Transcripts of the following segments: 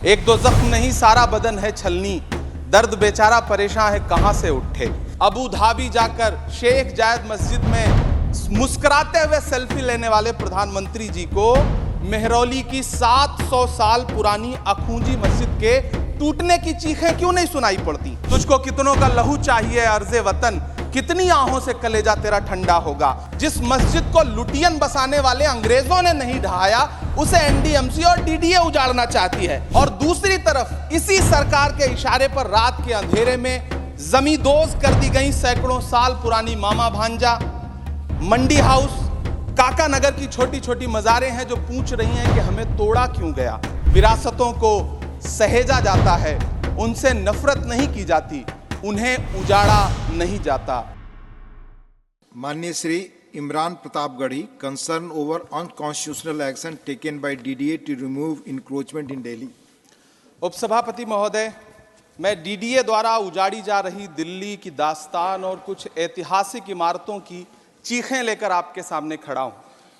एक दो जख्म नहीं सारा बदन है छलनी, दर्द बेचारा परेशान है कहां से उठे। अबू धाबी जाकर शेख जायद मस्जिद में मुस्कुराते हुए सेल्फी लेने वाले प्रधानमंत्री जी को मेहरौली की 700 साल पुरानी अखूंजी मस्जिद के टूटने की चीखें क्यों नहीं सुनाई पड़ती। तुझको कितनों का लहू चाहिए अर्ज़े वतन, कितनी आहों से कलेजा तेरा ठंडा होगा। जिस मस्जिद को लुटियन बसाने वाले अंग्रेजों ने नहीं ढहाया उसे एनडीएमसी और डीडीए उजाड़ना चाहती है। और दूसरी तरफ इसी सरकार के इशारे पर रात के अंधेरे में जमींदोज कर दी गई सैकड़ों साल पुरानी मामा भांजा, मंडी हाउस, काका नगर की छोटी छोटी मज़ारें हैं जो पूछ रही हैं कि हमें तोड़ा क्यों गया। विरासतों को सहेजा जाता है, उनसे नफरत नहीं की जाती, उन्हें उजाड़ा नहीं जाता। माननीय Shri Imran Pratapgarhi, concern over unconstitutional action taken by DDA to remove encroachment in Delhi. उपसभापति महोदय, मैं डीडीए द्वारा उजाड़ी जा रही दिल्ली की दास्तान और कुछ ऐतिहासिक इमारतों की चीखें लेकर आपके सामने खड़ा हूं।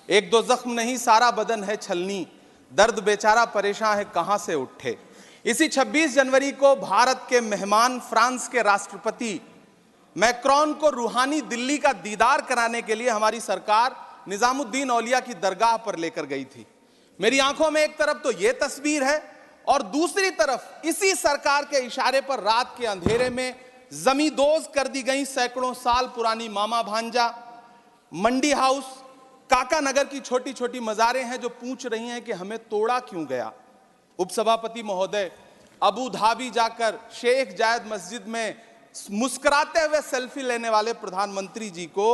एक दो जख्म नहीं सारा बदन है छलनी, दर्द बेचारा परेशान है कहां से उठे। इसी 26 जनवरी को भारत के मेहमान फ्रांस के राष्ट्रपति मैक्रोन को रूहानी दिल्ली का दीदार कराने के लिए हमारी सरकार निजामुद्दीन औलिया की दरगाह पर लेकर गई थी। मेरी आंखों में एक तरफ तो यह तस्वीर है और दूसरी तरफ इसी सरकार के इशारे पर रात के अंधेरे में जमींदोज कर दी गई सैकड़ों साल पुरानी मामा भांजा, मंडी हाउस, काका नगर की छोटी छोटी मज़ारें हैं जो पूछ रही हैं कि हमें तोड़ा क्यों गया। उपसभापति महोदय, अबू धाबी जाकर शेख जायद मस्जिद में मुस्कुराते हुए सेल्फी लेने वाले प्रधानमंत्री जी को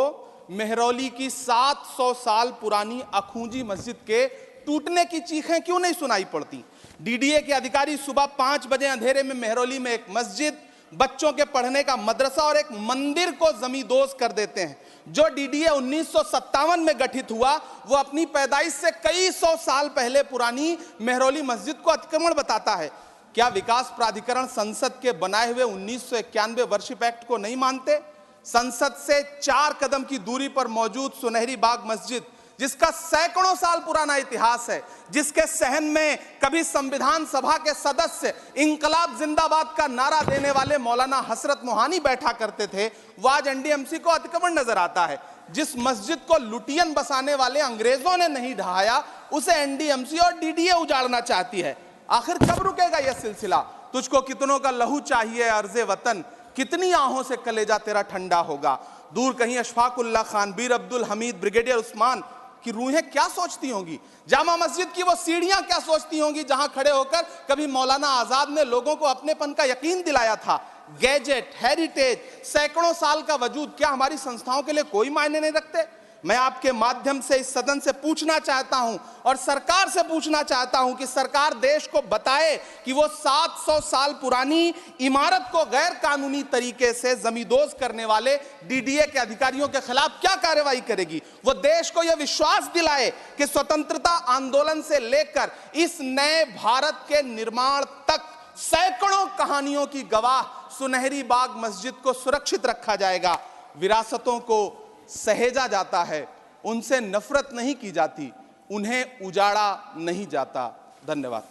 मेहरौली की 700 साल पुरानी अखूंजी मस्जिद के टूटने की चीखें क्यों नहीं सुनाई पड़ती। डीडीए के अधिकारी सुबह 5 बजे अंधेरे में मेहरौली में एक मस्जिद, बच्चों के पढ़ने का मदरसा और एक मंदिर को जमींदोज कर देते हैं। जो डीडीए 1957 में गठित हुआ वो अपनी पैदाइश से कई सौ साल पहले पुरानी मेहरौली मस्जिद को अतिक्रमण बताता है। क्या विकास प्राधिकरण संसद के बनाए हुए 1991 वर्शिप एक्ट को नहीं मानते? संसद से 4 कदम की दूरी पर मौजूद सुनहरी बाग मस्जिद, जिसका सैकड़ों साल पुराना इतिहास है, जिसके सहन में कभी संविधान सभा के सदस्य इंकलाब जिंदाबाद का नारा देने वाले मौलाना हसरत मोहानी बैठा करते थे, वो आज एनडीएमसी को अतिक्रमण नजर आता है। जिस मस्जिद को लुटियन बसाने वाले अंग्रेजों ने नहीं ढहाया उसे एनडीएमसी और डीडीए उजाड़ना चाहती है। आखिर कब रुकेगा यह सिलसिला। तुझको कितनों का लहू चाहिए अर्ज़े वतन, कितनी आहों से कलेजा तेरा ठंडा होगा। दूर कहीं अशफाकुल्लाह खान, बीर अब्दुल हमीद, ब्रिगेडियर उस्मान की रूहें क्या सोचती होंगी। जामा मस्जिद की वो सीढ़ियां क्या सोचती होंगी जहां खड़े होकर कभी मौलाना आजाद ने लोगों को अपनेपन का यकीन दिलाया था। गैजेट, हेरिटेज, सैकड़ों साल का वजूद क्या हमारी संस्थाओं के लिए कोई मायने नहीं रखते। मैं आपके माध्यम से इस सदन से पूछना चाहता हूं और सरकार से पूछना चाहता हूं कि सरकार देश को बताए कि वो 700 साल पुरानी इमारत को गैर कानूनी तरीके से जमींदोज करने वाले डीडीए के अधिकारियों के खिलाफ क्या कार्रवाई करेगी। वो देश को यह विश्वास दिलाए कि स्वतंत्रता आंदोलन से लेकर इस नए भारत के निर्माण तक सैकड़ों कहानियों की गवाह सुनहरी बाग मस्जिद को सुरक्षित रखा जाएगा। विरासतों को सहेजा जाता है, उनसे नफरत नहीं की जाती, उन्हें उजाड़ा नहीं जाता। धन्यवाद।